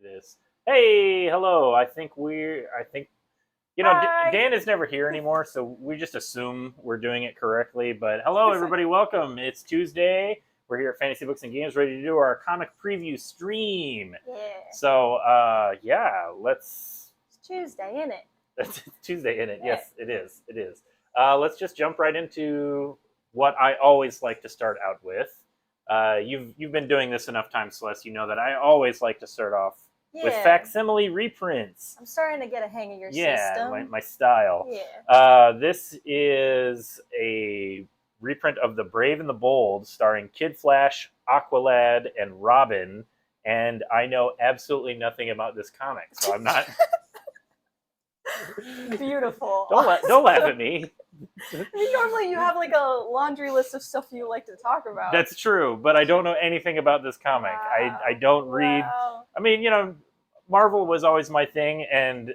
this. Hey, hello. I think Hi. Dan is never here anymore, so we just assume we're doing it correctly. But hello, It's everybody. Welcome. It's Tuesday. We're here at Fantasy Books and Games, ready to do our comic preview stream. Yeah. So, yeah, let's. It's Tuesday, isn't it? It's Tuesday in it. Yeah. Yes, it is. It is. Let's just jump right into what I always like to start out with. You've been doing this enough times, Celeste. You know that I always like to start off with Yeah. facsimile reprints. I'm starting to get a hang of your Yeah, system. my style. Yeah. This is a reprint of The Brave and the Bold, starring Kid Flash, Aqualad, and Robin. And I know absolutely nothing about this comic, so I'm not. Beautiful. Don't laugh at me. I mean, normally you have like a laundry list of stuff you like to talk about. That's true, but I don't know anything about this comic. Wow. I don't read. Wow. I mean, Marvel was always my thing, and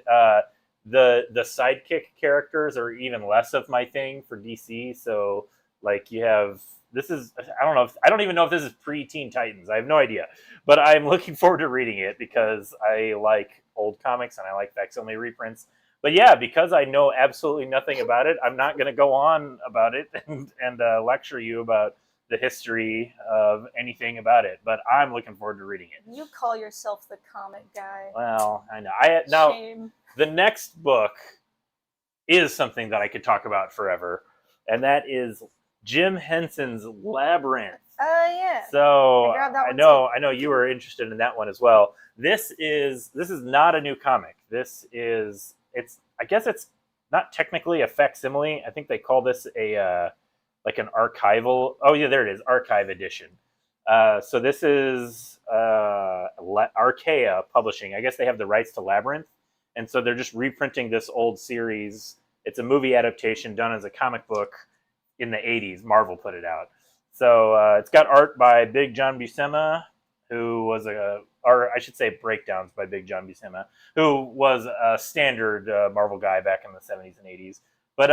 the sidekick characters are even less of my thing for DC. So like you have this is I don't even know if this is pre Teen Titans. I have no idea, but I'm looking forward to reading it because I like old comics and I like facsimile reprints. But yeah, because I know absolutely nothing about it, I'm not going to go on about it and lecture you about the history of anything about it. But I'm looking forward to reading it. You call yourself the comic guy. Well, I know. Now Shame. the next book is something that I could talk about forever, and that is Jim Henson's Labyrinth. Yeah. So I grabbed that one I know you were interested in that one as well. This is not a new comic. I guess it's not technically a facsimile. I think they call this a like an archival. Oh yeah, there it is, archive edition. So this is Archaea Publishing. I guess they have the rights to Labyrinth, and so they're just reprinting this old series. It's a movie adaptation done as a comic book in the '80s. Marvel put it out. So it's got art by Big John Buscema, who was or I should say breakdowns by Big John Buscema, who was a standard Marvel guy back in the '70s and '80s. But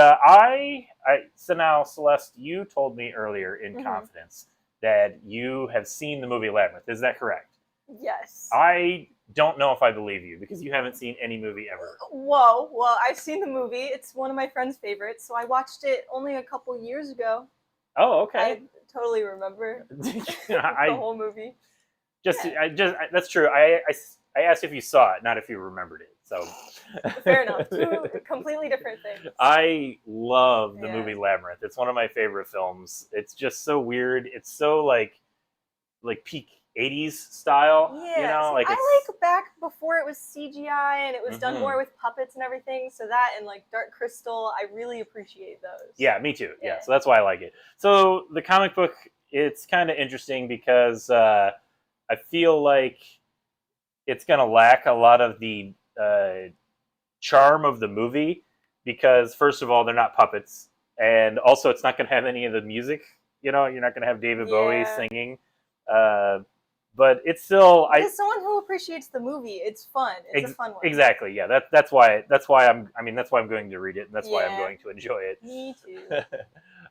so now Celeste, you told me earlier in confidence that you have seen the movie Labyrinth. Is that correct? Yes. I don't know if I believe you because you haven't seen any movie ever. Whoa. Well, I've seen the movie. It's one of my friend's favorites, so I watched it only a couple years ago. Oh, okay. I totally remember the whole movie. That's true. I asked if you saw it, not if you remembered it. So fair enough. Two completely different things. I love the movie Labyrinth. It's one of my favorite films. It's just so weird. It's so like peak '80s style. Yeah, I like back before it was CGI and it was done more with puppets and everything. So that and like Dark Crystal, I really appreciate those. Yeah, me too. Yeah, so that's why I like it. So the comic book, it's kind of interesting because I feel like it's going to lack a lot of the charm of the movie because, first of all, they're not puppets, and also it's not going to have any of the music. You're not going to have David Bowie singing. But it's still as someone who appreciates the movie, it's fun. It's a fun one. Exactly. Yeah. That's why I'm going to read it, and that's why I'm going to enjoy it. Me too.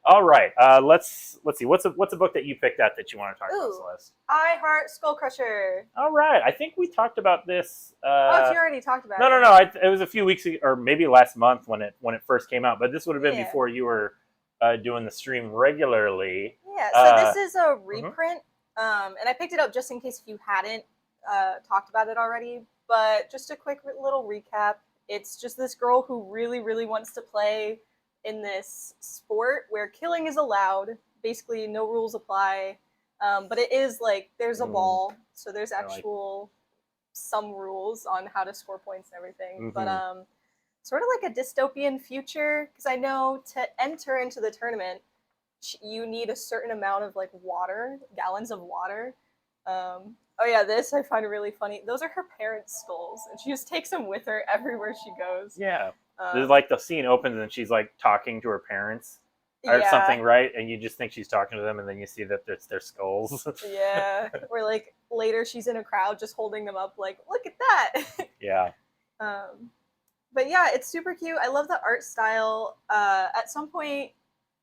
All right. Let's see. What's a book that you picked out that you want to talk about, Celeste? I Heart Skull Crusher. All right. I think we talked about this. You already talked about it. No. It was a few weeks ago, or maybe last month when it first came out. But this would have been before you were doing the stream regularly. Yeah. So this is a reprint. And I picked it up just in case if you hadn't talked about it already. But just a quick little recap. It's just this girl who really, really wants to play in this sport where killing is allowed. Basically, no rules apply. But it is like there's a ball. So there's actual some rules on how to score points and everything. But sort of like a dystopian future. Because I know to enter into the tournament, you need a certain amount of like water, gallons of water. This I find really funny. Those are her parents' skulls, and she just takes them with her everywhere she goes. Yeah, there's like the scene opens and she's like talking to her parents or something, right? And you just think she's talking to them, and then you see that it's their skulls. Yeah, or like later she's in a crowd just holding them up, like look at that. Yeah. But yeah, it's super cute. I love the art style. At some point,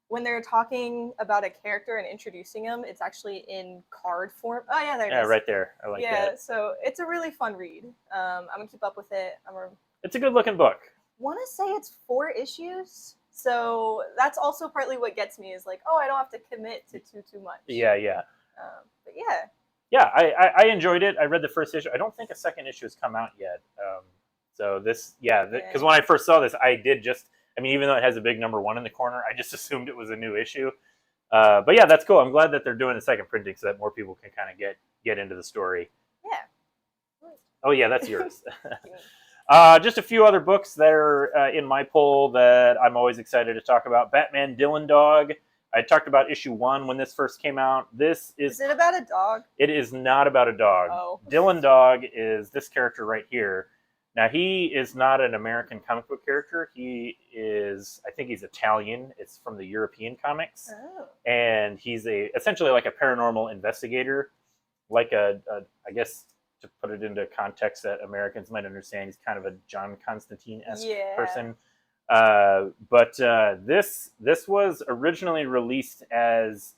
when they're talking about a character and introducing him, it's actually in card form. Oh yeah, there it Yeah, is. right there. I like Yeah, that. so it's a really fun read. I'm gonna keep up with it. It's a good looking book. Want to say it's 4 issues, so that's also partly what gets me is like, oh, I don't have to commit to too much. Yeah, yeah. But yeah, Yeah, I enjoyed it. I read the first issue. I don't think a second issue has come out yet. So this, yeah, because when I first saw this, I did just, I mean, even though it has a big number 1 in the corner, I just assumed it was a new issue. But yeah, that's cool. I'm glad that they're doing the second printing so that more people can kind of get into the story. yeah. Oh yeah, that's yours. Just a few other books that are in my poll that I'm always excited to talk about. Batman Dylan Dog. I talked about issue 1 when this first came out. This Is it about a dog? It is not about a dog. Oh. Dylan Dog is this character right here. Now, he is not an American comic book character. He is, I think he's Italian. It's from the European comics. Oh. And he's essentially like a paranormal investigator. Like I guess, to put it into context that Americans might understand, he's kind of a John Constantine-esque person. But this was originally released as,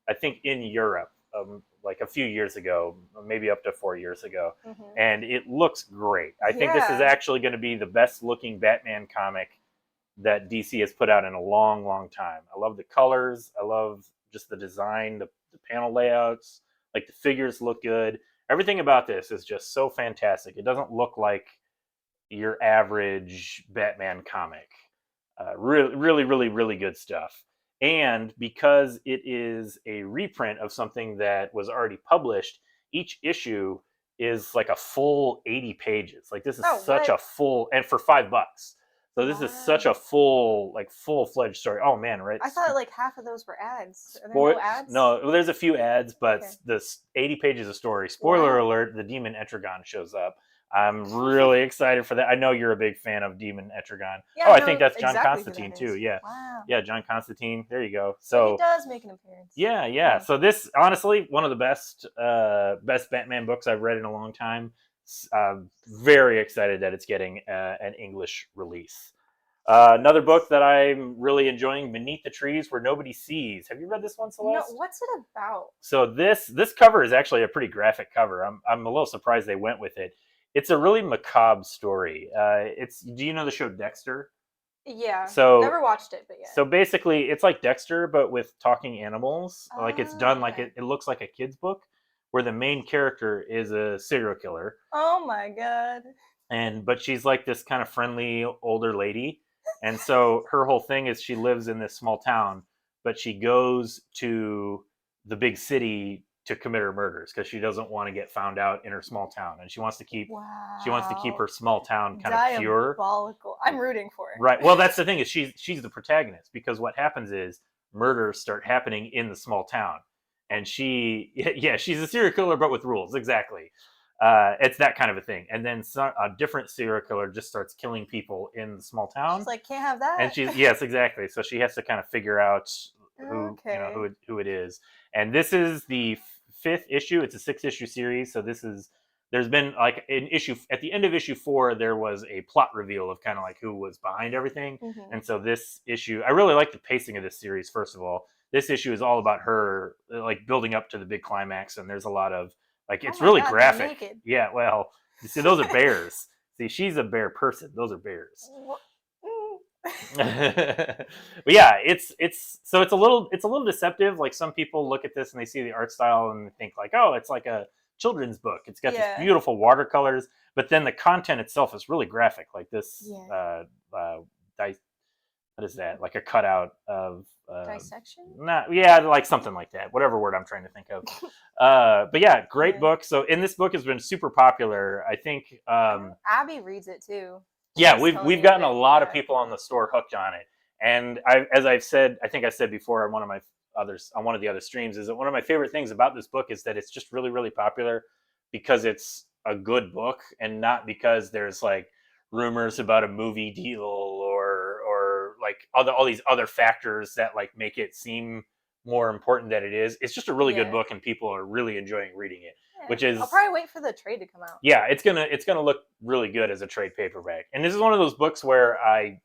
I think, in Europe, like a few years ago, maybe up to 4 years ago, and it looks great. I think this is actually going to be the best looking Batman comic that DC has put out in a long, long time. I love the colors. I love just the design, the panel layouts. Like, the figures look good. Everything about this is just so fantastic. It doesn't look like your average Batman comic. Really, really, really, really good stuff. And because it is a reprint of something that was already published, each issue is like a full 80 pages. Like, this is such a full, and for $5. So this is such a full, like, full-fledged story. Oh man, right? I thought like half of those were ads. Are there no ads? No, well, there's a few ads, but this 80 pages of story. Spoiler alert: the demon Etrigan shows up. I'm really excited for that. I know you're a big fan of Demon Etrigan. Yeah, I think that's John Constantine too. Yeah. Wow. Yeah, John Constantine. There you go. So he does make an appearance. Yeah, yeah. So this, honestly, one of the best Batman books I've read in a long time. Very excited that it's getting an English release. Another book that I'm really enjoying, Beneath the Trees Where Nobody Sees. Have you read this one, Celeste? No, what's it about? So this cover is actually a pretty graphic cover. I'm a little surprised they went with it. It's a really macabre story. Do you know the show Dexter? Yeah. So never watched it, but yeah. So basically, it's like Dexter, but with talking animals. Like, it's done like it looks like a kid's book, where the main character is a serial killer. Oh my god. But she's like this kind of friendly older lady, and so her whole thing is she lives in this small town, but she goes to the big city to commit her murders because she doesn't want to get found out in her small town, and she wants to keep her small town kind of pure. Diabolical. I'm rooting for it. Right. Well, that's the thing, is she's the protagonist, because what happens is murders start happening in the small town, and she's a serial killer but with rules. Exactly. It's that kind of a thing. And then a different serial killer just starts killing people in the small town. She's like, can't have that. And yes, exactly. So she has to kind of figure out who it is. And this is the 5th issue. It's a 6-issue series. So there's been like an issue at the end of issue 4. There was a plot reveal of kind of like who was behind everything. And so this issue, I really like the pacing of this series. First of all, this issue is all about her like building up to the big climax, and there's a lot of like, it's really graphic. Yeah, well, you see, those are bears. See, she's a bear person. Those are bears. But yeah, it's a little deceptive. Like, some people look at this and they see the art style and they think like, oh, it's like a children's book. It's got these beautiful watercolors, but then the content itself is really graphic. Like this, what is that? Like a cutout of dissection? Like something like that. Whatever word I'm trying to think of. But yeah, great book. So in this book has been super popular. I think Abby reads it too. Yeah, we've gotten a lot of people on the store hooked on it. And as I've said, I think I said before on one of the other streams, is that one of my favorite things about this book is that it's just really, really popular because it's a good book, and not because there's like rumors about a movie deal or like all these other factors that like make it seem more important than it is. It's just a really good book, and people are really enjoying reading it. Which is, I'll probably wait for the trade to come out. Yeah, it's gonna look really good as a trade paperback. And this is one of those books where I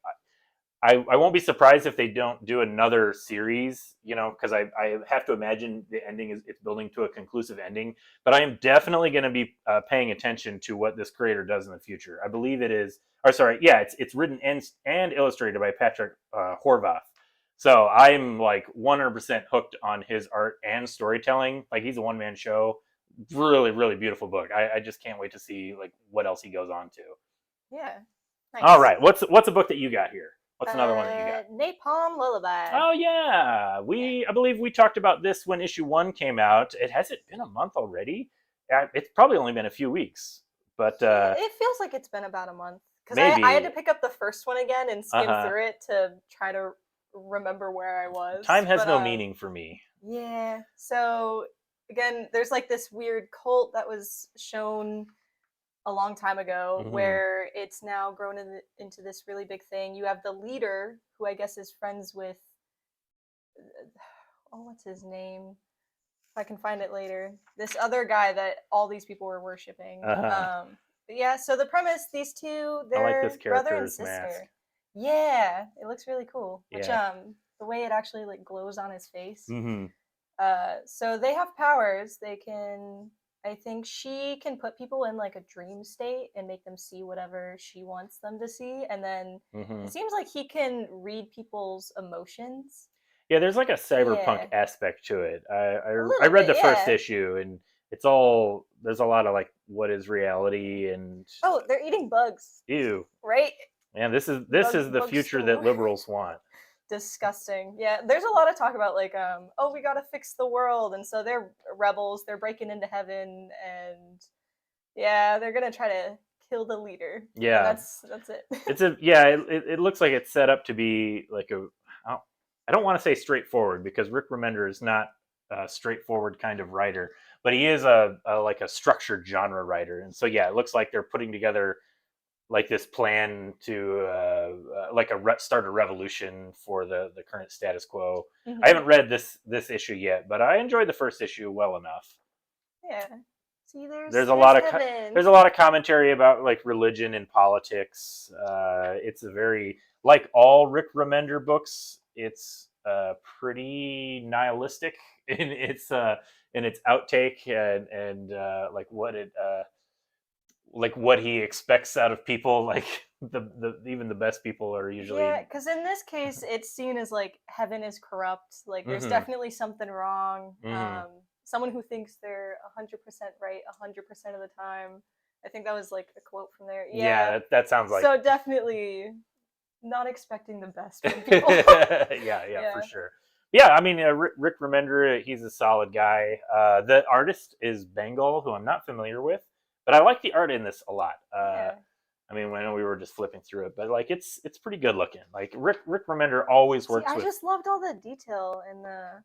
I won't be surprised if they don't do another series, because I have to imagine the ending it's building to a conclusive ending. But I am definitely going to be paying attention to what this creator does in the future. I believe it is, or sorry, yeah, it's written and illustrated by Patrick Horvath. So I'm like 100% hooked on his art and storytelling. Like he's a one man show. Really, really beautiful book. I just can't wait to see like what else he goes on to. Yeah. Nice. All right, what's a book that you got here? What's another one that you got? Napalm Lullaby. Oh yeah, I believe we talked about this when issue 1 came out. Has it been a month already? It's probably only been a few weeks, but it feels like it's been about a month because maybe I had to pick up the first one again and skim Uh-huh. through it to try to remember where I was. Time has But, no meaning for me. Yeah. So again, there's like this weird cult that was shown a long time ago Mhm. where it's now grown into this really big thing. You have the leader who I guess is friends with oh, what's his name? If I can find it later. This other guy that all these people were worshiping. Uh-huh. But yeah, so the premise, these two, I like this they're brother and character's mask. sister. Yeah, it looks really cool. Which Yeah. the way it actually like glows on his face. Mhm. So they have powers. They can I think she can put people in like a dream state and make them see whatever she wants them to see. And then it Mhm. seems like he can read people's emotions. Yeah, there's like a cyberpunk Yeah. aspect to it. A I little read bit, the first yeah. issue, and it's all there's a lot of like what is reality and Oh, they're eating bugs, ew. right? Man, this is the Bug future that store. liberals want. Disgusting. Yeah, there's a lot of talk about like, oh, we gotta fix the world, and so they're rebels. They're breaking into heaven, and yeah, they're gonna try to kill the leader, and Yeah, that's it. it's a yeah. It looks like it's set up to be like I don't want to say straightforward because Rick Remender is not a straightforward kind of writer, but he is a like a structured genre writer, and so yeah, it looks like they're putting together like this plan to like start a revolution for the current status quo. I Hmm. haven't read this issue yet, but I enjoyed the first issue well enough. Yeah. See, There's a there's lot of heaven. there's a lot of commentary about like religion and politics. It's a very like all Rick Remender books. It's pretty nihilistic in its outtake and like what he expects out of people. Like the even the best people are Yeah, usually. because in this case, it's seen as like heaven is corrupt. Like, there's Hmm. definitely something wrong. Hmm. Someone who thinks they're 100% right 100% of the time. I think that was like a quote from there. Yeah, Yeah. that sounds like. So definitely not expecting the best from people. Yeah, for Yeah. sure. Yeah, I mean, Rick Remender, he's a solid guy. The artist is Bengal, who I'm not familiar with, but I like the art in this a lot. Yeah. I mean, when we were just flipping through it, but like it's pretty good looking. Like Rick Remender always See, works I with. just loved all the detail in the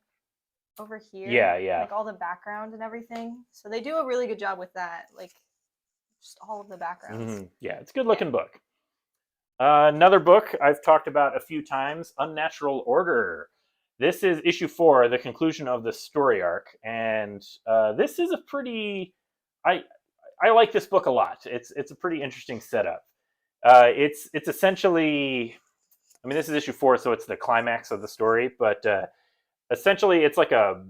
over here, Yeah, yeah. like all the background and everything. So they do a really good job with that, like just all of the backgrounds. Yeah, it's a good Yeah. looking book. Another book I've talked about a few times, Unnatural Order. This is issue 4, the conclusion of the story arc, and this is a pretty. I I like this book a lot. It's a pretty interesting setup. It's essentially. I mean, this is issue 4, so it's the climax of the story, but essentially it's like a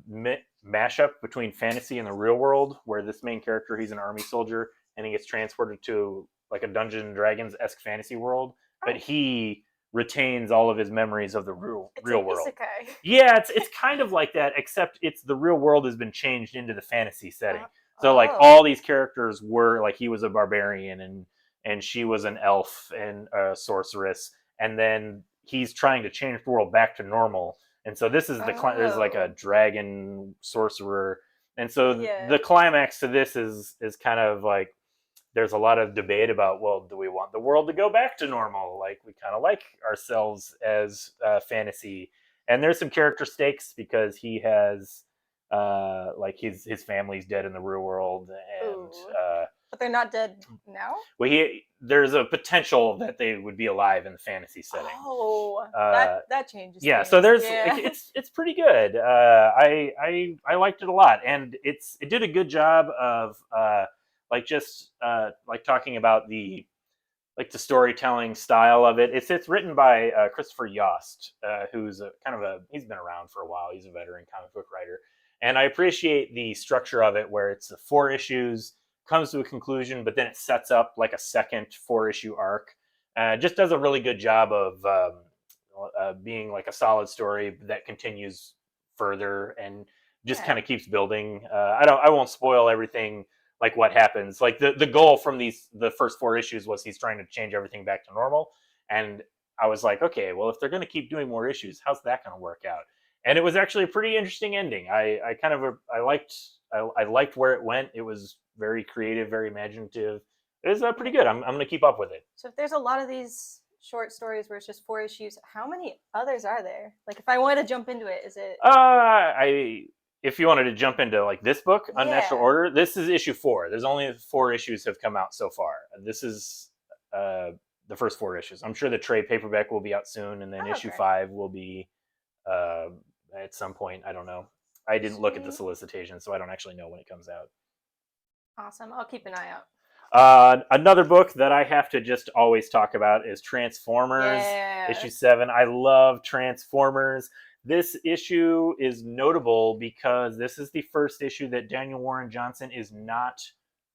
mashup between fantasy and the real world, where this main character, he's an army soldier and he gets transported to like a Dungeons and Dragons esque fantasy world, but Oh, he retains all of his memories of the it's real an world. isekai. Yeah, it's kind of like that, except it's the real world has been changed into the fantasy setting. So like Oh. all these characters were like he was a barbarian and she was an elf and a sorceress, and then he's trying to change the world back to normal. And so this is there's like a Oh. dragon sorcerer, and so the Yeah. climax to this is kind of like there's a lot of debate about, well, do we want the world to go back to normal? Like we kind of like ourselves as fantasy, and there's some character stakes because he has like his family's dead in the real world, and Ooh. But they're not dead now? well, there's a potential that they would be alive in the fantasy setting. Oh, Uh, that changes yeah, so things. there's Yeah. it's pretty good. I liked it a lot, and it did a good job of like just like talking about like the storytelling style of it. It's written by Christopher Yost, who's he's been around for a while. He's a veteran comic book writer, and I appreciate the structure of it, where it's the 4 issues, comes to a conclusion, but then it sets up like a second 4 issue arc. Just does a really good job of being like a solid story that continues further and just kind of keeps building. I won't spoil everything, like what happens. Like the goal from the first 4 issues was he's trying to change everything back to normal, and I was like, okay, well, if they're going to keep doing more issues, how's that going to work out? And it was actually a pretty interesting ending. I liked where it went. It was very creative, very imaginative. It was pretty good. I'm going to keep up with it. So if there's a lot of these short stories where it's just 4 issues, how many others are there? Like, if I wanted to jump into it, is it? If you wanted to jump into like this book, Unnatural Order, this is issue 4. There's only 4 issues have come out so far. This is the first 4 issues. I'm sure the trade paperback will be out soon, and then issue 5 will be at some point. I don't know. I didn't look at the solicitation, so I don't actually know when it comes out. Awesome. I'll keep an eye out. Another book that I have to just always talk about is Transformers, issue 7. I love Transformers. This issue is notable because this is the first issue that Daniel Warren Johnson is not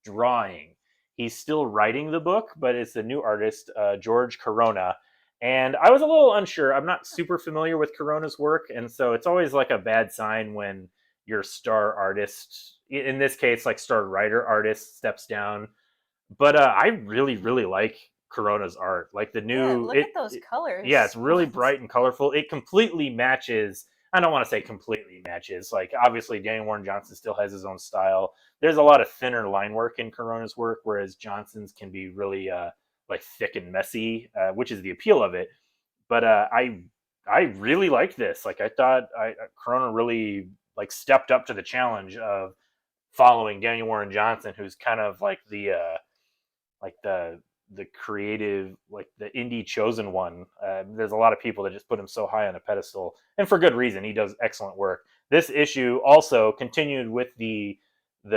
drawing. He's still writing the book, but it's the new artist, George Corona. And I was a little unsure. I'm not super familiar with Corona's work, and so it's always like a bad sign when your star artist, in this case, like star writer artist, steps down. But I really, really like Corona's art. Like the new, look at those colors. Yeah, it's really bright and colorful. It completely matches. I don't want to say completely matches. Like obviously, Daniel Warren Johnson still has his own style. There's a lot of thinner line work in Corona's work, whereas Johnson's can be really like thick and messy, which is the appeal of it. But I really liked this. Like I thought Corona really like stepped up to the challenge of following Daniel Warren Johnson, who's kind of like the creative, like the indie chosen one. There's a lot of people that just put him so high on a pedestal, and for good reason. He does excellent work. This issue also continued with the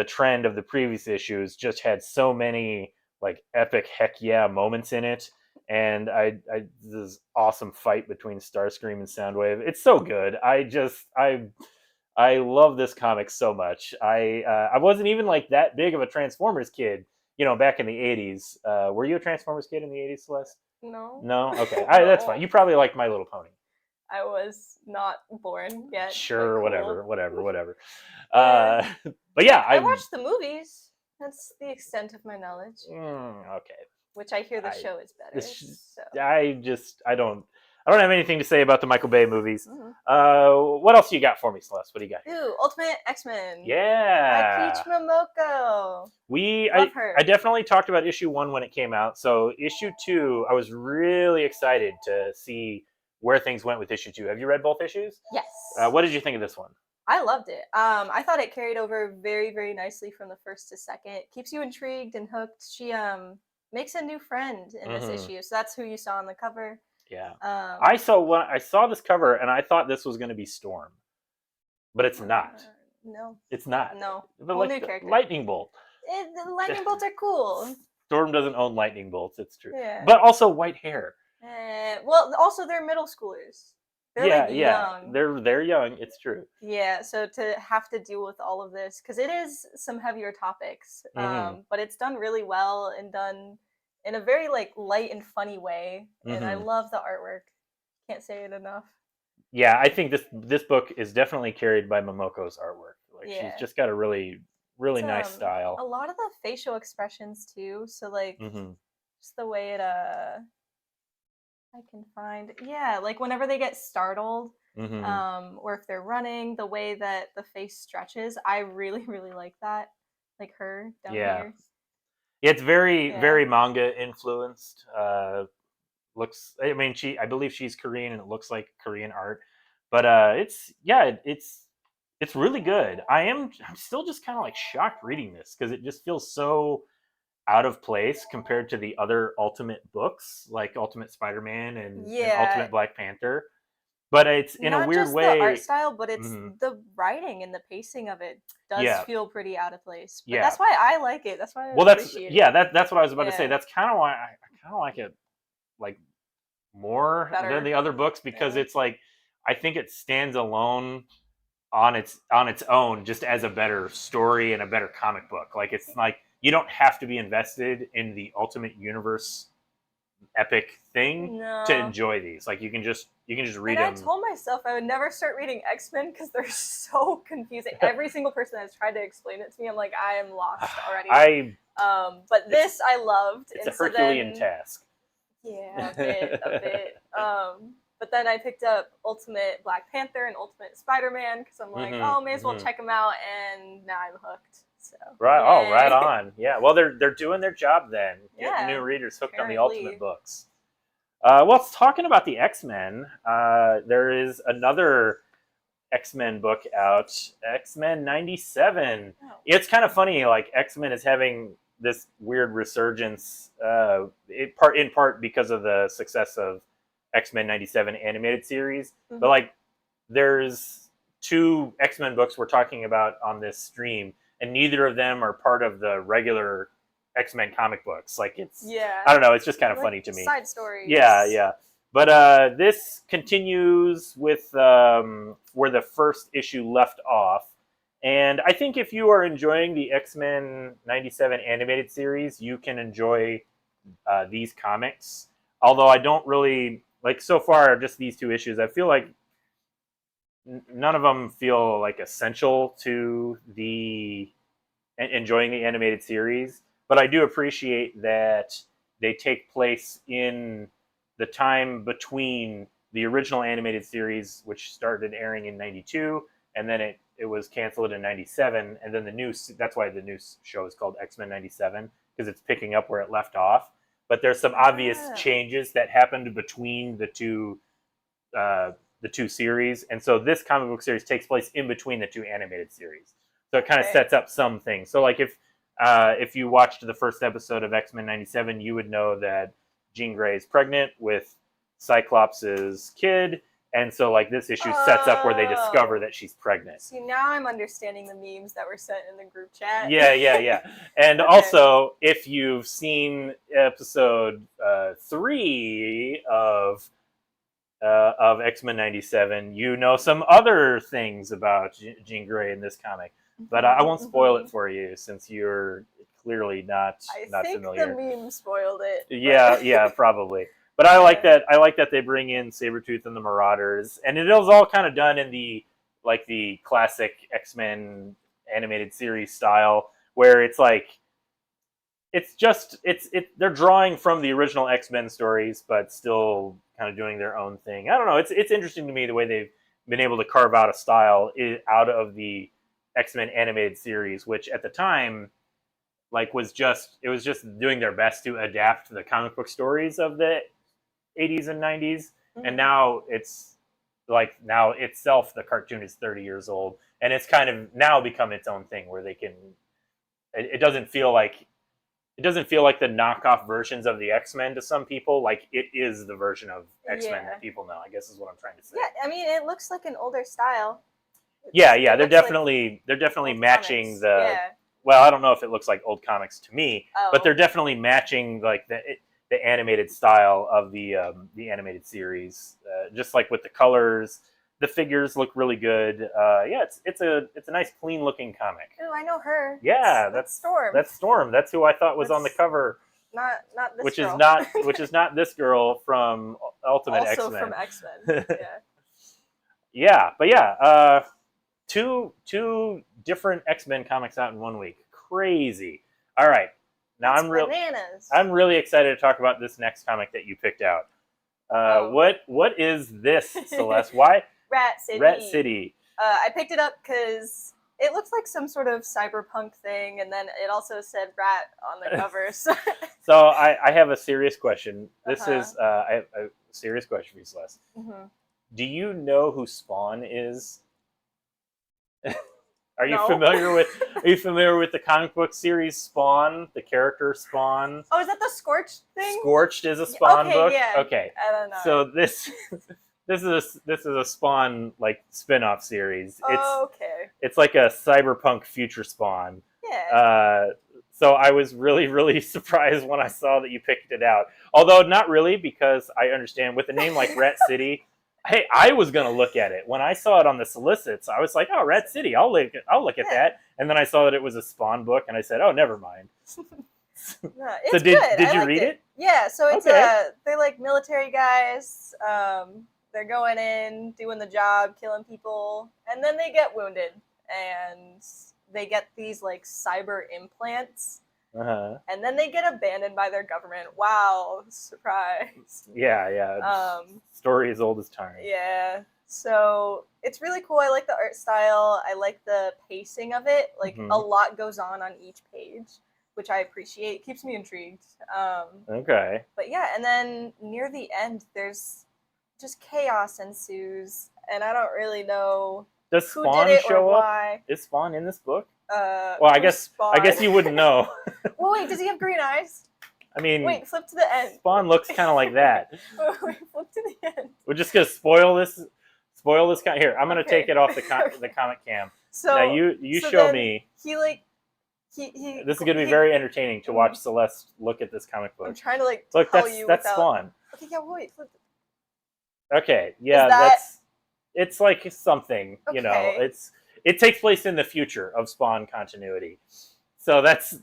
trend of the previous issues, just had so many like epic heck yeah moments in it. And this awesome fight between Starscream and Soundwave. It's so good. I love this comic so much. I wasn't even like that big of a Transformers kid, back in the 80s. Were you a Transformers kid in the 80s, Celeste? No. No? Okay. That's fine. You probably liked My Little Pony. I was not born yet. Sure, cool. whatever. But yeah. I watched the movies. That's the extent of my knowledge. Okay. Which I hear the show is better. I don't have anything to say about the Michael Bay movies. Mm-hmm. What else you got for me, Celeste? What do you got? Ooh, Ultimate X-Men. Yeah. By Peach Momoko. Love her. I definitely talked about issue 1 when it came out. So issue 2, I was really excited to see where things went with issue 2. Have you read both issues? Yes. What did you think of this one? I loved it. I thought it carried over very, very nicely from the first to second. Keeps you intrigued and hooked. She makes a new friend in this issue. So that's who you saw on the cover. Yeah. I saw this cover and I thought this was going to be Storm, but it's not. No. It's not. No. But like new character. Lightning Bolt. The lightning bolts are cool. Storm doesn't own lightning bolts. It's true. Yeah. But also white hair. Well, also they're middle schoolers. They're young. They're young. It's true. Yeah. So to have to deal with all of this, because it is some heavier topics, but it's done really well and done in a very like light and funny way, and I love the artwork. Can't say it enough. Yeah, I think this book is definitely carried by Momoko's artwork. Like she's just got a really nice style. A lot of the facial expressions too. So like just the way it I can find like whenever they get startled, or if they're running, the way that the face stretches, I really really like that. Like her down here. It's very manga influenced. I believe she's Korean and it looks like Korean art. But it's really good. I'm still just kind of like shocked reading this because it just feels so out of place compared to the other Ultimate books, like Ultimate Spider-Man and Ultimate Black Panther. But it's in a weird way. Not just the art style, but it's the writing and the pacing of it does feel pretty out of place. But that's why I like it. That's why I appreciate it. That's what I was about to say. That's kind of why I kind of like it like more Better. than the other books because Yeah. it's like I think it stands alone on its own just as a better story and a better comic book. Like it's like you don't have to be invested in the Ultimate Universe epic thing to No. enjoy these. Like you can just read And I them. told myself I would never start reading X-Men because they're so confusing. Every single person that's tried to explain it to me, I'm like, I am lost already. But this I loved. It's and a so Herculean then, task. yeah, a bit. But then I picked up Ultimate Black Panther and Ultimate Spider-Man because I'm like, oh, may as well check them out, and now I'm hooked. So Right. yay. Oh, right on. Yeah. Well, they're doing their job then. Getting Yeah, new readers hooked on the apparently. Ultimate books. Well, talking about the X-Men, there is another X-Men book out, X-Men 97. Oh. It's kind of funny, like X-Men is having this weird resurgence, in part because of the success of X-Men 97 animated series. Mhm. But like, there's two X-Men books we're talking about on this stream, and neither of them are part of the regular X-Men comic books. Like it's, Yeah. I don't know, it's just kind of Like funny to me. Side stories. Yeah. But this continues with where the first issue left off. And I think if you are enjoying the X-Men 97 animated series, you can enjoy these comics. Although I don't really, like so far, just these two issues, I feel like none of them feel like essential to the enjoying the animated series. But I do appreciate that they take place in the time between the original animated series, which started airing in '92, and then it was canceled in '97, and then that's why the new show is called X-Men '97 because it's picking up where it left off. But there's some obvious changes that happened between the two series, and so this comic book series takes place in between the two animated series. So it kind of sets up some things. So like if you watched the first episode of X-Men '97, you would know that Jean Grey is pregnant with Cyclops' kid, and so like this issue sets up where they discover that she's pregnant. See, now I'm understanding the memes that were sent in the group chat. Yeah. And also, if you've seen episode 3 of X-Men '97, you know some other things about Jean Grey in this comic. But I won't spoil it for you since you're clearly not familiar. I think the meme spoiled it. Yeah, probably. But I like that. I like that they bring in Sabretooth and the Marauders, and it is all kind of done in the classic X-Men animated series style, where it's like they're drawing from the original X-Men stories, but still kind of doing their own thing. I don't know. It's interesting to me the way they've been able to carve out a style out of the X-Men animated series, which at the time was just doing their best to adapt the comic book stories of the 80s and 90s. And now it's now itself the cartoon is 30 years old, and it's kind of now become its own thing where they can it doesn't feel like the knockoff versions of the X-Men to some people. Like it is the version of X-Men that people know, I guess is what I'm trying to say. Yeah, I mean, it looks like an older style. Yeah, they're definitely matching comics. the. Yeah. Well, I don't know if it looks like old comics to me, but they're definitely matching like the animated style of the animated series. Just like with the colors, the figures look really good. Yeah, it's a nice, clean looking comic. Oh, I know her. Yeah, that's Storm. That's Storm. That's who I thought was on the cover. Not this which girl. which is not this girl from Ultimate X-Men. Also from X-Men. Yeah. But yeah, two different X-Men comics out in 1 week. Crazy. All right. Now I'm really excited to talk about this next comic that you picked out. What is this, Celeste? Why? Rat City. Rat City. I picked it up because it looks like some sort of cyberpunk thing, and then it also said rat on the cover. So I have a serious question. This is I have a serious question for you, Celeste. Mm-hmm. Do you know who Spawn is? Are you familiar with the comic book series Spawn, the character Spawn? Oh, is that the Scorched thing? Scorched is a Spawn book. Yeah. Okay. I don't know. So this is a Spawn spin-off series. Okay. It's like a cyberpunk future Spawn. Yeah. So I was really, really surprised when I saw that you picked it out. Although not really, because I understand with a name like Rat City, hey, I was gonna look at it when I saw it on the solicits. I was like, "Oh, Rat City, I'll look at Yeah. that." And then I saw that it was a Spawn book, and I said, "Oh, never mind." No, it's So good. did I you liked read it? Yeah, so it's Okay. they're like military guys. They're going in, doing the job, killing people, and then they get wounded, and they get these like cyber implants, Uh-huh. and then they get abandoned by their government. Wow, surprise. Yeah, yeah. Um, Story as old as time. yeah. So it's really cool. I like the art style. I like the pacing of it. Like a Mhm. lot goes on each page, which I appreciate. It keeps me intrigued. Okay. But yeah, and then near the end, there's just chaos ensues, and I don't really know Does who did Spawn it or show up? why. Is Spawn in this book? Well, I Who's guess I Spawn? guess you wouldn't know. Well, wait, does he have green eyes? I mean, Wait, flip to the end. Spawn looks kind of like that. Wait, flip to the end. We're just gonna spoil this. Spoil this kind. Here, I'm gonna Okay. take it off the Okay. the comic cam. So Now you so show then me. he like he. This is gonna be he- very entertaining to watch Celeste look at this comic I'm book. trying to like Look, tell that's you that's without. Spawn. Okay, yeah, wait. Flip. Okay, yeah, that- that's it's like something, you know. Okay. It takes place in the future of Spawn continuity. So that's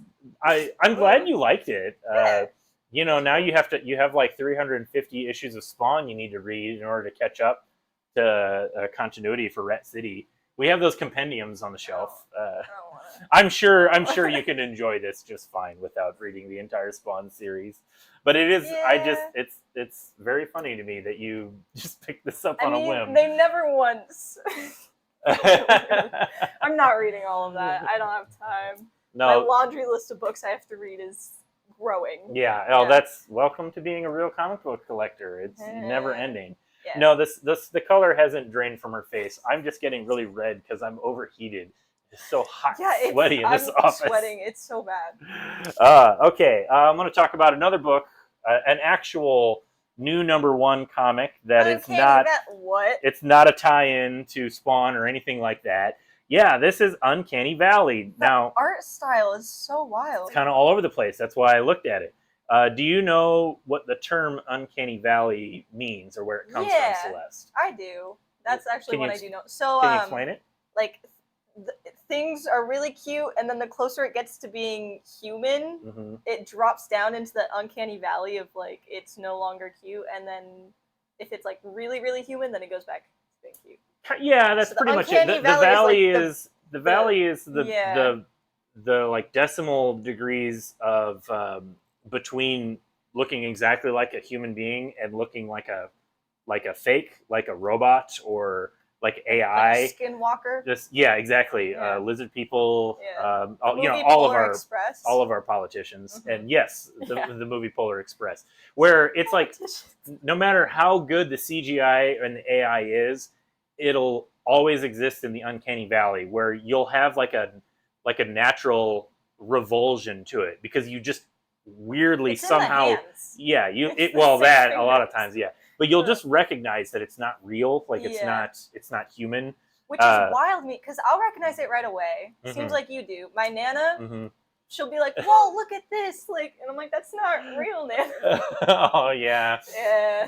I'm glad you liked it. Yeah. You know, now you have like 350 issues of Spawn you need to read in order to catch up to continuity for Rat City. We have those compendiums on the shelf. I don't wanna. I'm sure you can enjoy this just fine without reading the entire Spawn series. But it is Yeah. it's very funny to me that you just picked this up I on a mean, whim. they never once. I'm not reading all of that. I don't have time. My No, laundry list of books I have to read is growing. yeah. Oh, Yeah. that's welcome to being a real comic book collector. It's never ending. Yeah. No, this the color hasn't drained from her face. I'm just getting really red because I'm overheated. It's so hot, Yeah, and sweaty in this I'm office. sweating. It's so bad. Okay, I'm going to talk about another book, an actual new #1 comic that is Uncanny not. What? It's not a tie-in to Spawn or anything like that. Yeah, this is Uncanny Valley. The Now, art style is so wild. it's kind of all over the place. That's why I looked at it. Do you know what the term Uncanny Valley means or where it comes Yeah. from, Celeste? I do. That's actually Can you what I ex- do know. So, Can you explain it? like, things are really cute, and then the closer it gets to being human, Mm-hmm. it drops down into the uncanny valley of like it's no longer cute, and then if it's like really really human, then it goes back to being cute. Yeah, that's So the pretty much it. Uncanny The Valley valley is, the valley is the Yeah. the like decimal degrees of between looking exactly like a human being and looking like a fake, like a robot or like AI. like a skinwalker. Just exactly. Yeah. Lizard people. Yeah. You know, Movie all of Polar our Express. all of our politicians, Mhm. and yes, Yeah. the movie Polar Express, where it's like no matter how good the CGI and the AI is, it'll always exist in the uncanny valley where you'll have like a natural revulsion to it because you just weirdly It's in somehow the hands. yeah you It's it the well six that a lot of fingers. times yeah, but you'll Huh. just recognize that it's not real, like it's Yeah. not human. Which is wild to me because I'll recognize it right away. Mhm. Seems like you do. My Nana, Mm-hmm. she'll be like, "Whoa, look at this!" Like, and I'm like, "That's not real, Nana." Oh yeah.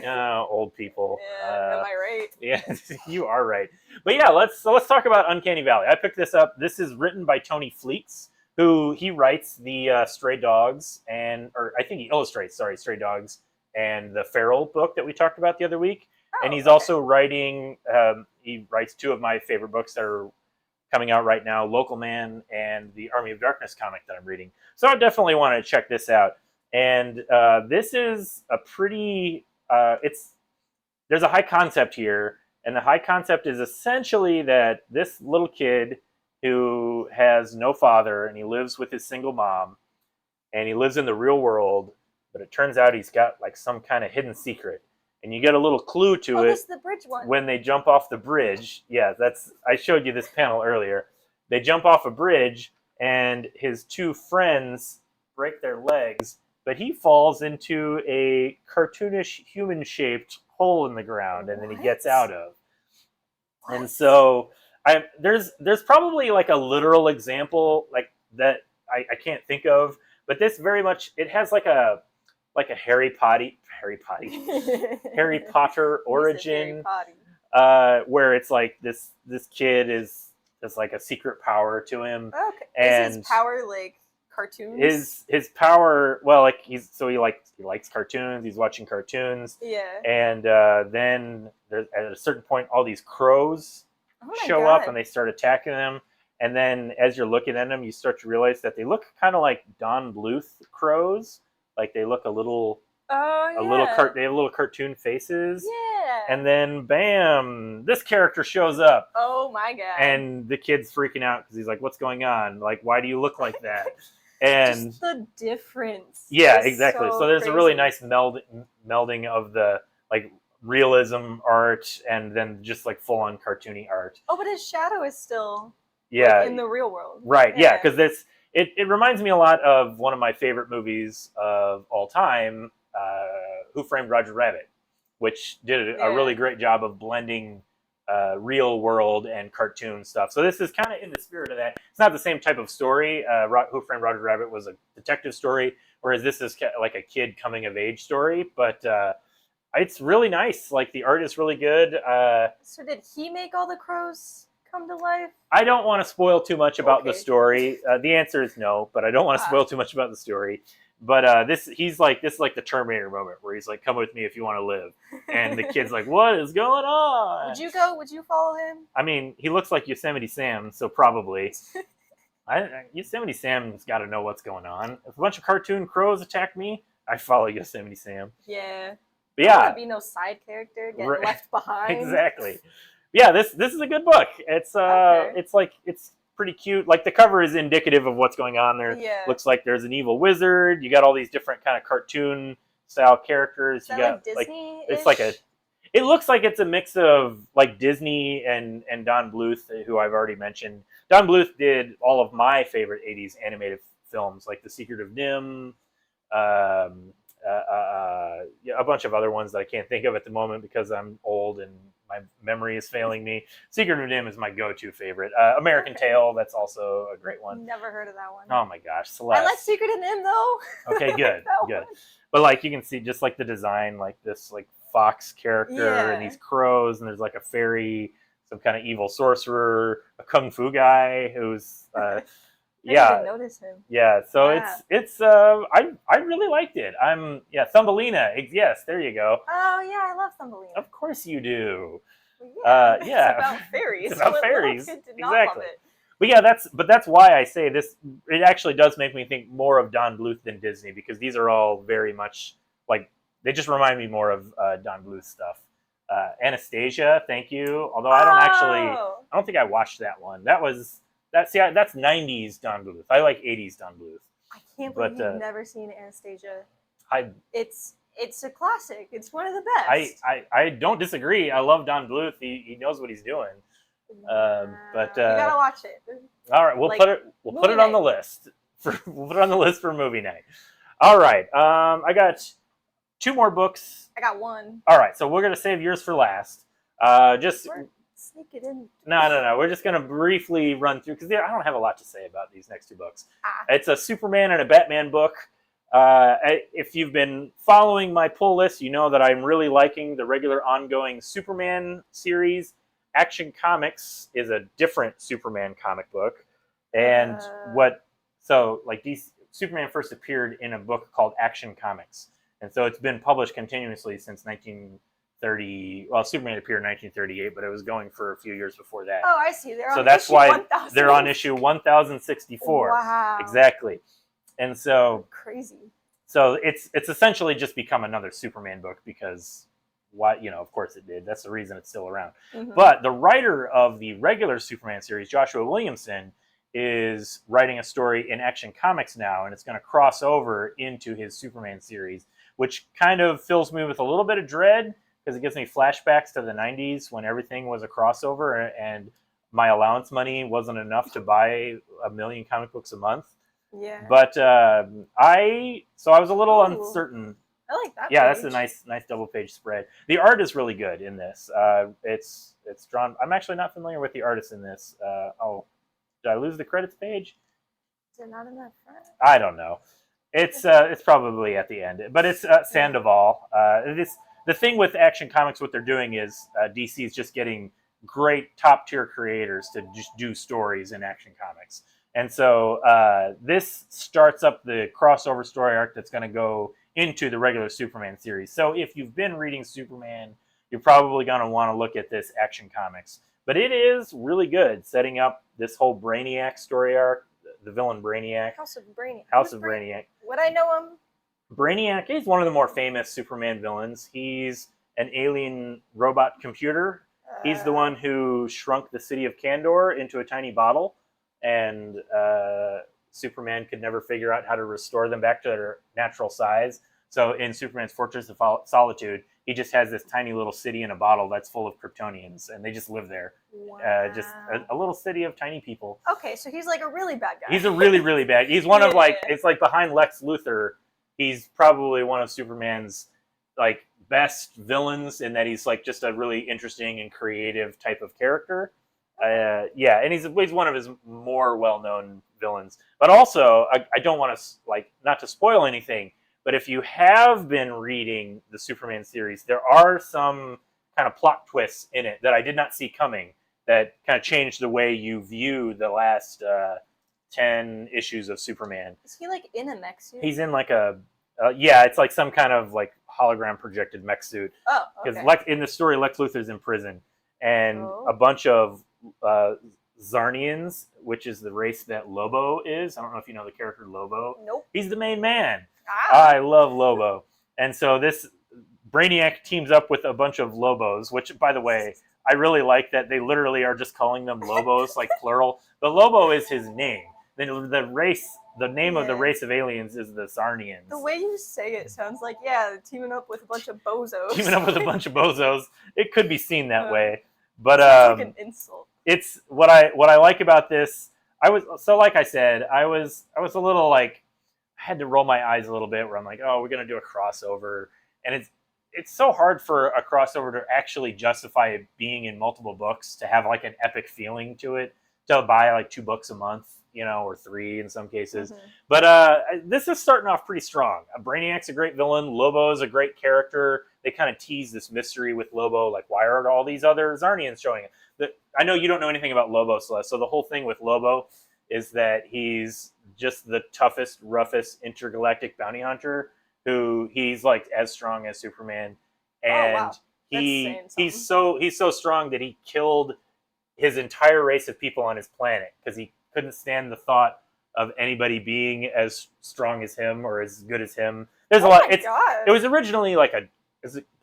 Yeah. Old people. Yeah. Am I right? Yeah, you are right. But yeah, let's talk about Uncanny Valley. I picked this up. This is written by Tony Fleets, who he writes the Stray Dogs or I think he illustrates Stray Dogs and the Feral book that we talked about the other week. And he's also writing. He writes two of my favorite books that are coming out right now, Local Man and the Army of Darkness comic that I'm reading. So I definitely want to check this out. And this is a pretty. There's a high concept here, and the high concept is essentially that this little kid who has no father and he lives with his single mom, and he lives in the real world, but it turns out he's got like some kind of hidden secret. And you get a little clue to it this is the bridge one. when they jump off the bridge. Yeah, I showed you this panel earlier. They jump off a bridge, and his two friends break their legs, but he falls into a cartoonish human-shaped hole in the ground, and then he gets What? out of. And What? so there's probably like a literal example like that I can't think of. But this very much, it has like a Harry Potter Harry origin, Potty. where it's like this kid is there's like a secret power to him, Okay. and Is his power like cartoons? his power, well, like he likes cartoons. He's watching cartoons, Yeah. and then there's, at a certain point, all these crows Oh my show God. up and they start attacking them. And then as you're looking at them, you start to realize that they look kind of like Don Bluth crows. Like they look a little Oh yeah. they have little cartoon faces. Yeah. And then bam, this character shows up. Oh my God. And the kid's freaking out because he's like, "What's going on? Like, why do you look like that?" And just the difference. yeah, is exactly. So there's a really nice melding of the like realism art and then just like full on cartoony art. Oh, but his shadow is still Yeah, like, in the real world. right. Yeah, because it reminds me a lot of one of my favorite movies of all time, Who Framed Roger Rabbit, which did a really great job of blending real world and cartoon stuff. So this is kind of in the spirit of that. It's not the same type of story. Who Framed Roger Rabbit was a detective story, whereas this is like a kid coming of age story. But it's really nice. Like the art is really good. So did he make all the crows come to life? I don't want to spoil too much about the Okay. story. The answer is no, but I don't want to spoil too much about the story. But this is like the Terminator moment where he's like, "Come with me if you want to live," and the kid's like, "What is going on?" Would you go? Would you follow him? I mean, he looks like Yosemite Sam, so probably. Yosemite Sam's got to know what's going on. If a bunch of cartoon crows attack me, I follow Yosemite Sam. Yeah. But I don't yeah, want to be no side character getting Right. left behind. exactly. Yeah, this is a good book. It's Okay. it's pretty cute. Like the cover is indicative of what's going on there. Yeah. Looks like there's an evil wizard. You got all these different kind of cartoon style characters. Is that You got like Disney? it's like it looks like it's a mix of like Disney and Don Bluth, who I've already mentioned. Don Bluth did all of my favorite 80s animated films, like The Secret of Nim, a bunch of other ones that I can't think of at the moment because I'm old and my memory is failing me. Secret of Nim is my go-to favorite. American Tail, that's also a great one. Never heard of that one. Oh my gosh, Celeste. I like Secret of Nim though. Okay, good, That good. one. But like you can see, just like the design, like this like fox character and these crows, and there's like a fairy, some kind of evil sorcerer, a kung fu guy who's I yeah. didn't even notice him. Yeah, so Yeah. it's I really liked it. Thumbelina. Yes, there you go. Oh yeah, I love Thumbelina. Of course you do. Yeah, yeah. It's about fairies. It's about What little fairies. kid did not Exactly. love it? But yeah, that's why I say this. It actually does make me think more of Don Bluth than Disney because these are all very much like they just remind me more of Don Bluth stuff. Anastasia, thank you. Although I don't think I watched that one. That's 90s Don Bluth. I like 80s Don Bluth. I can't believe But, you've never seen Anastasia. I It's a classic. It's one of the best. I don't disagree. I love Don Bluth. He knows what he's doing. But you gotta watch it. all right, we'll Like, put it on movie the list. We'll put it on the list for movie night. All right. I got 2 more books. I got one. All right, so we're gonna save yours for last. Sneak it in. No. We're just gonna briefly run through because I don't have a lot to say about these next 2 books. Ah. It's a Superman and a Batman book. If you've been following my pull list, you know that I'm really liking the regular ongoing Superman series. Action Comics is a different Superman comic book, and Superman first appeared in a book called Action Comics, and so it's been published continuously since 1930. Well, Superman appeared in 1938, but it was going for a few years before that. Oh, I see. So that's why they're on issue 1064. Wow. Exactly. And so crazy. So it's essentially just become another Superman book because of course it did. That's the reason it's still around. Mm-hmm. But the writer of the regular Superman series, Joshua Williamson, is writing a story in Action Comics now, and it's going to cross over into his Superman series, which kind of fills me with a little bit of dread because it gives me flashbacks to the 90s when everything was a crossover and my allowance money wasn't enough to buy 1 million comic books a month. Yeah. But I was a little Ooh. Uncertain. I like that. Yeah, page. that's a nice double page spread. The art is really good in this. It's drawn. I'm actually not familiar with the artist in this. Did I lose the credits page? Is it not in that front? I don't know. It's probably at the end, but it's Sandoval. The thing with Action Comics. What they're doing is DC is just getting great top tier creators to just do stories in Action Comics, and so this starts up the crossover story arc that's going to go into the regular Superman series. So if you've been reading Superman, you're probably going to want to look at this Action Comics. But it is really good, setting up this whole Brainiac story arc, the villain Brainiac. House of Brainiac. House of Brainiac. Would I know him? Brainiac is one of the more famous Superman villains. He's an alien robot computer. He's the one who shrunk the city of Kandor into a tiny bottle, and Superman could never figure out how to restore them back to their natural size. So in Superman's Fortress of Solitude, he just has this tiny little city in a bottle that's full of Kryptonians, and they just live there. Wow. Just a little city of tiny people. Okay, so he's like a really bad guy. He's a really, really bad. He's one of Yeah. it's like behind Lex Luthor. He's probably one of Superman's like best villains in that he's like just a really interesting and creative type of character. Yeah, and he's one of his more well-known villains. But also, I don't want to not to spoil anything, but if you have been reading the Superman series, there are some kind of plot twists in it that I did not see coming that kind of changed the way you view the last 10 issues of Superman. Is he like in a mech suit? He's in like it's like some kind of like hologram projected mech suit. Oh, because okay. in the story, Lex Luthor's in prison, and Oh. a bunch of Zarnians, which is the race that Lobo is. I don't know if you know the character Lobo. Nope. He's the main man. Ah. I love Lobo, and so this Brainiac teams up with a bunch of Lobos, which, by the way, I really like that they literally are just calling them Lobos, like plural. The Lobo is his name. The name of the race of aliens is the Zarnians. The way you say it sounds like, teaming up with a bunch of bozos. Teaming up with a bunch of bozos. It could be seen that way. But sounds like an insult. It's what I like about this. Like I said, I was a little like, I had to roll my eyes a little bit where I'm like, oh, we're gonna do a crossover, and it's so hard for a crossover to actually justify it being in multiple books, to have like an epic feeling to it, to buy like 2 books a month, or 3 in some cases. Mm-hmm. But this is starting off pretty strong. Brainiac's a great villain. Lobo is a great character. They kind of tease this mystery with Lobo, like why are all these other Zarnians showing it? I know you don't know anything about Lobo, Celeste, so the whole thing with Lobo is that he's just the toughest, roughest intergalactic bounty hunter who he's like as strong as Superman, and he's so strong that he killed his entire race of people on his planet because he couldn't stand the thought of anybody being as strong as him or as good as him. There's a lot. It was originally like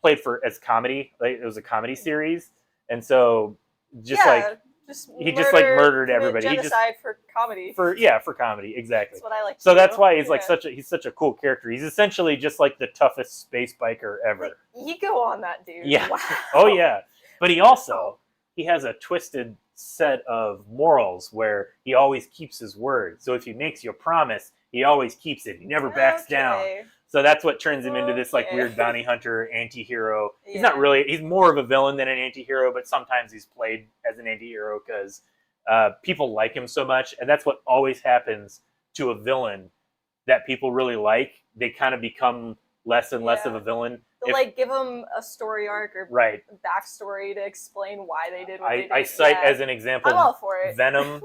played as comedy. Like it was a comedy series, and so he just murdered everybody. Genocide for comedy. For comedy, exactly. That's what I like. So that's why he's he's such a cool character. He's essentially just like the toughest space biker ever. Like, ego on that dude. Yeah. Wow. Oh yeah. But he has a twisted set of morals where he always keeps his word. So if he makes you a promise, he always keeps it. He never backs down. So that's what turns him into this like weird bounty hunter anti-hero. He's not really, he's more of a villain than an anti-hero, but sometimes he's played as an anti-hero because people like him so much. And that's what always happens to a villain that people really like. They kind of become less and less of a villain. They'll give them a story arc or backstory to explain why they did what they did. I cite as an example, I'm all for it. Venom.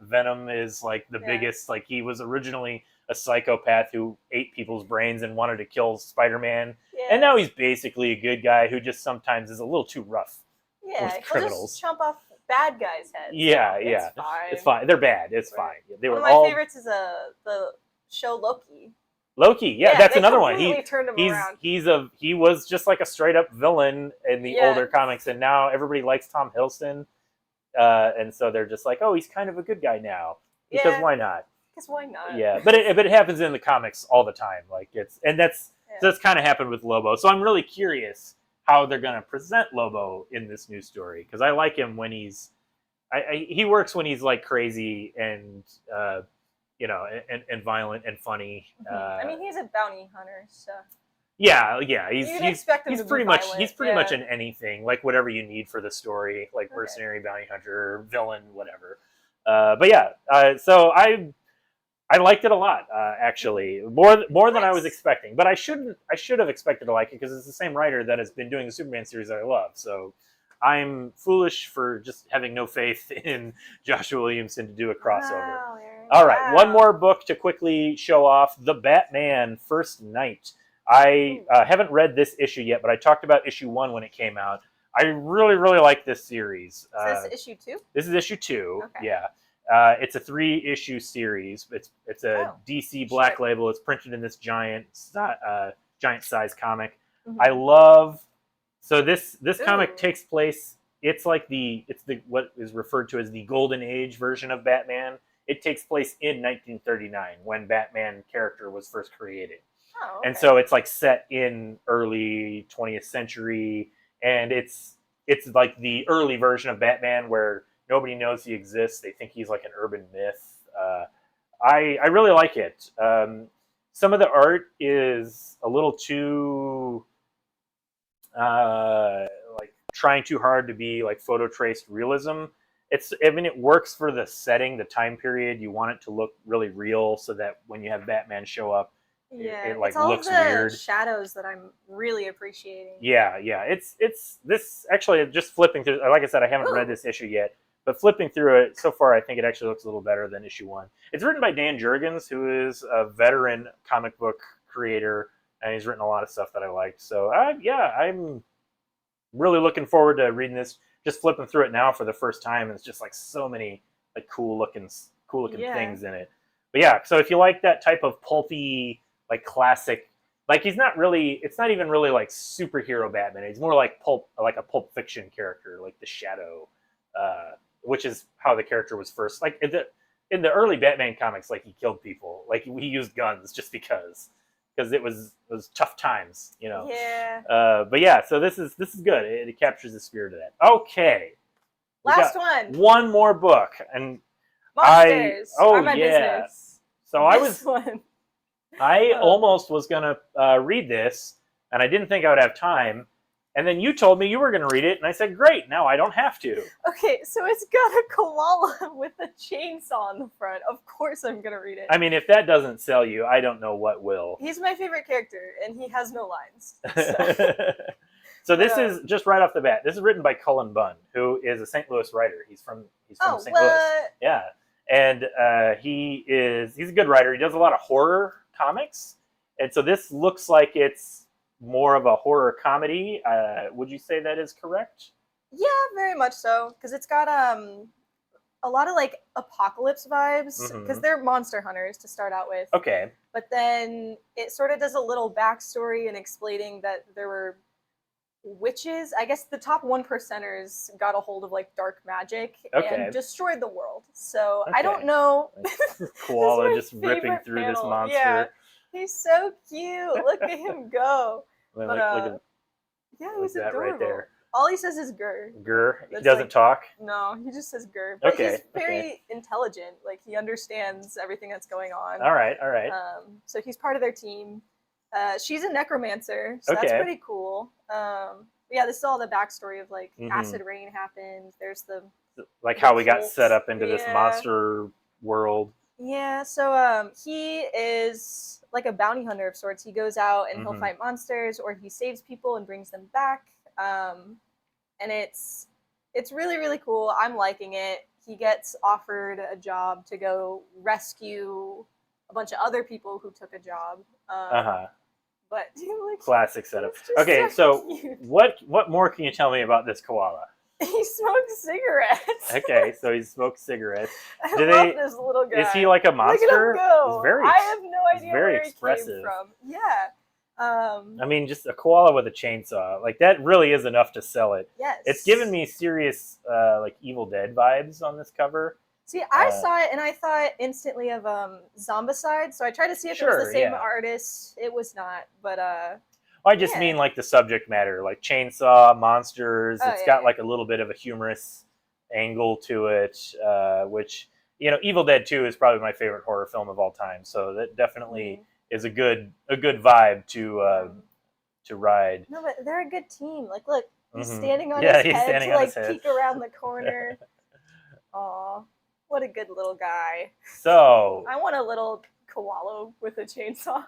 Venom is like the biggest, like he was originally a psychopath who ate people's brains and wanted to kill Spider-Man. Yeah. And now he's basically a good guy who just sometimes is a little too rough with criminals. Just chomp off bad guys' heads. Yeah, so yeah. It's fine. It's fine. They're bad. It's fine. They One of my favorites is the show Loki. Loki, that's another one. He turned him around. He was just like a straight up villain in the older comics, and now everybody likes Tom Hiddleston, and so they're just like, oh, he's kind of a good guy now because why not? Because why not? Yeah, but it happens in the comics all the time. Like that's kind of happened with Lobo. So I'm really curious how they're going to present Lobo in this new story because I like him when he works when he's like crazy and. And violent and funny. I mean, he's a bounty hunter, so. Yeah. He's pretty much in anything, like whatever you need for the story, like mercenary, bounty hunter, villain, whatever. But yeah, so I liked it a lot, actually, more than I was Nice. expecting. But I should have expected to like it because it's the same writer that has been doing the Superman series that I love. So I'm foolish for just having no faith in Joshua Williamson to do a crossover. Wow, Aaron. All right, one Wow. more book to quickly show off: The Batman First Night. I haven't read this issue yet, but I talked about issue 1 when it came out. I really, really like this series. Is this issue 2? This is issue 2. Okay. Yeah. It's a 3-issue series. It's a DC Black Label. It's printed in this giant size comic. Mm-hmm. I love. So this comic takes place. It's like what is referred to as the Golden Age version of Batman. It takes place in 1939 when Batman character was first created. Oh, okay. And so it's like set in early 20th century, and it's like the early version of Batman where nobody knows he exists. They think he's like an urban myth. I really like it. Some of the art is a little too like trying too hard to be like photo traced realism. It works for the setting, the time period. You want it to look really real so that when you have Batman show up, it like it's all looks the weird. Shadows that I'm really appreciating. Yeah. It's this actually just flipping through. Like I said, I haven't read this issue yet, but flipping through it so far, I think it actually looks a little better than issue 1. It's written by Dan Jurgens, who is a veteran comic book creator, and he's written a lot of stuff that I liked. So I'm really looking forward to reading this. Just flipping through it now for the first time, and it's just like so many like cool looking things in it. But yeah, so if you like that type of pulpy, like classic, like it's not even really like superhero Batman. He's more like a pulp fiction character, like the Shadow, which is how the character was first. Like in the early Batman comics, like he killed people, like he used guns just because it was tough times, you know. Yeah. But yeah, so this is good. It captures the spirit of that. Okay. Last one. One more book, and Monsters are my business. So I almost was gonna read this, and I didn't think I would have time. And then you told me you were going to read it, and I said, great, now I don't have to. Okay, so it's got a koala with a chainsaw on the front. Of course I'm going to read it. I mean, if that doesn't sell you, I don't know what will. He's my favorite character, and he has no lines. So this is, just right off the bat, this is written by Cullen Bunn, who is a St. Louis writer. He's from St. Louis. Yeah. And he's a good writer. He does a lot of horror comics. And so this looks like it's more of a horror comedy. Would you say that is correct? Yeah, very much so. Because it's got a lot of like apocalypse vibes. Because they're monster hunters to start out with. Okay. But then it sort of does a little backstory and explaining that there were witches. I guess the top 1%ers got a hold of like dark magic and destroyed the world. So I don't know. Koala just ripping through this monster. Yeah. He's so cute. Look at him go. But, yeah, he's adorable. Right there. All he says is "grr." Grr. He doesn't talk. No, he just says "grr." But he's very intelligent. Like he understands everything that's going on. All right. So he's part of their team. She's a necromancer, so that's pretty cool. Yeah, this is all the backstory of like acid rain happened. There's how we got set up into this monster world. Yeah, so he is like a bounty hunter of sorts. He goes out and he'll fight monsters, or he saves people and brings them back. And it's really, really cool. I'm liking it. He gets offered a job to go rescue a bunch of other people who took a job. But like, classic setup. Okay, so what more can you tell me about this koala? He smokes cigarettes. Okay, so he smokes cigarettes. I love this little guy. Is he like a monster? Look at him go. I have no idea where he came from. Yeah. I mean, just a koala with a chainsaw. Like, that really is enough to sell it. Yes. It's given me serious, like, Evil Dead vibes on this cover. See, I saw it, and I thought instantly of Zombicide, so I tried to see if it was the same artist. It was not, but... I just mean like the subject matter, like chainsaw, monsters. It's got like a little bit of a humorous angle to it, which, you know, Evil Dead 2 is probably my favorite horror film of all time. So that definitely is a good vibe to ride. No, but they're a good team. Like, look, he's standing on his head to like peek around the corner. Aw. What a good little guy. So, I want a little koala with a chainsaw.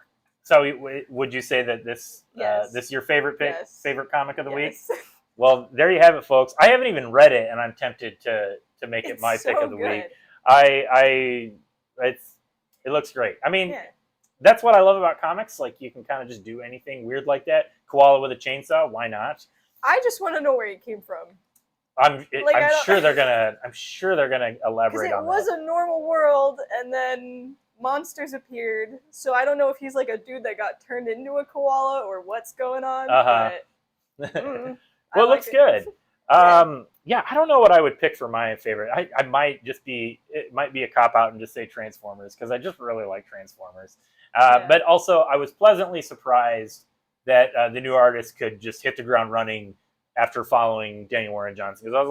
would you say that this Yes. this is your favorite pick, Yes. favorite comic of the week? Yes. Well, there you have it, folks. I haven't even read it, and I'm tempted to make it It's my pick so of the good. week. I it looks great. I mean, Yeah. that's what I love about comics. Like, you can kind of just do anything weird like that. Koala with a chainsaw, why not? I just want to know where he came from. I'm sure they're gonna Because elaborate it on was that. a normal world, and then monsters appeared. So I don't know if he's like a dude that got turned into a koala or what's going on. Uh-huh. But Well, I it like looks good. Yeah. Yeah, I don't know what I would pick for my favorite. I might just be, it might be a cop out and just say Transformers because I just really like Transformers. Yeah. But also, I was pleasantly surprised that the new artist could just hit the ground running after following Daniel Warren Johnson, because I was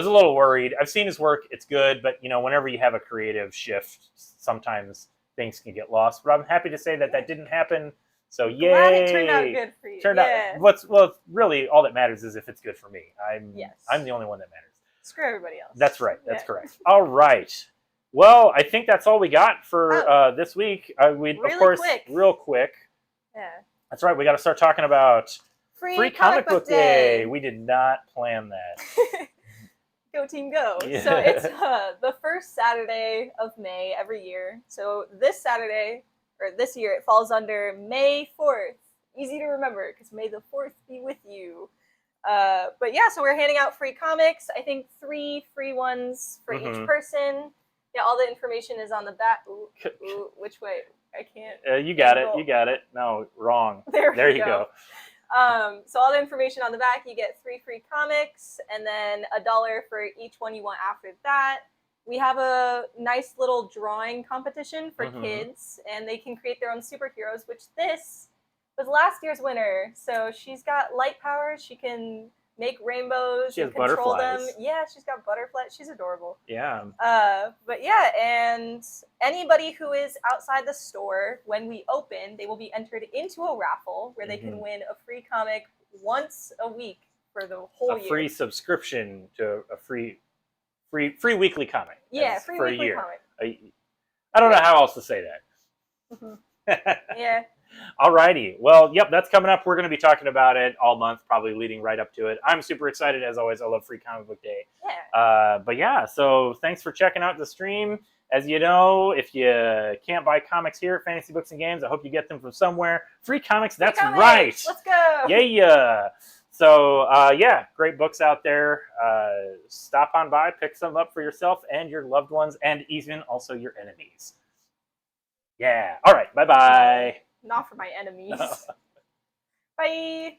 a little worried. I've seen his work; it's good, but whenever you have a creative shift, sometimes things can get lost. But I'm happy to say that that didn't happen. So yay! Glad it turned out good for you. Yeah. Well, really, all that matters is if it's good for me. Yes. I'm the only one that matters. Screw everybody else. That's right. That's Yeah. correct. All right. Well, I think that's all we got for this week. We Really of course quick. real quick. Yeah. That's right. We got to start talking about Free Comic Book Day. We did not plan that. Go team go. Yeah. So it's the first Saturday of May every year. So this Saturday, or this year, it falls under May 4th. Easy to remember because May the 4th be with you. But yeah, so we're handing out free comics. I think 3 free ones for each person. Yeah, all the information is on the back. Ooh, which way? I can't. You got it. You got it. No, wrong. There you go. So all the information on the back, you get 3 free comics, and then $1 for each one you want after that. We have a nice little drawing competition for kids, and they can create their own superheroes, which this was last year's winner. So she's got light powers. She can make rainbows. She has and control butterflies. them. Yeah, she's got butterflies. She's adorable. Yeah. But yeah, and anybody who is outside the store when we open, they will be entered into a raffle where they can win a free comic once a week for the whole year. A free subscription to a free weekly comic. Yeah, free for weekly a year. comic. I don't know how else to say that. Yeah. Alrighty. Well, yep, that's coming up. We're going to be talking about it all month, probably leading right up to it. I'm super excited, as always. I love Free Comic Book Day. Yeah. But yeah, so thanks for checking out the stream. As you know, if you can't buy comics here at Fantasy Books and Games, I hope you get them from somewhere. Free comics, that's Free comics. right. Let's go. Yeah. So, yeah, great books out there. Stop on by, pick some up for yourself and your loved ones, and even also your enemies. Yeah. All right. Bye-bye. Not for my enemies. Bye.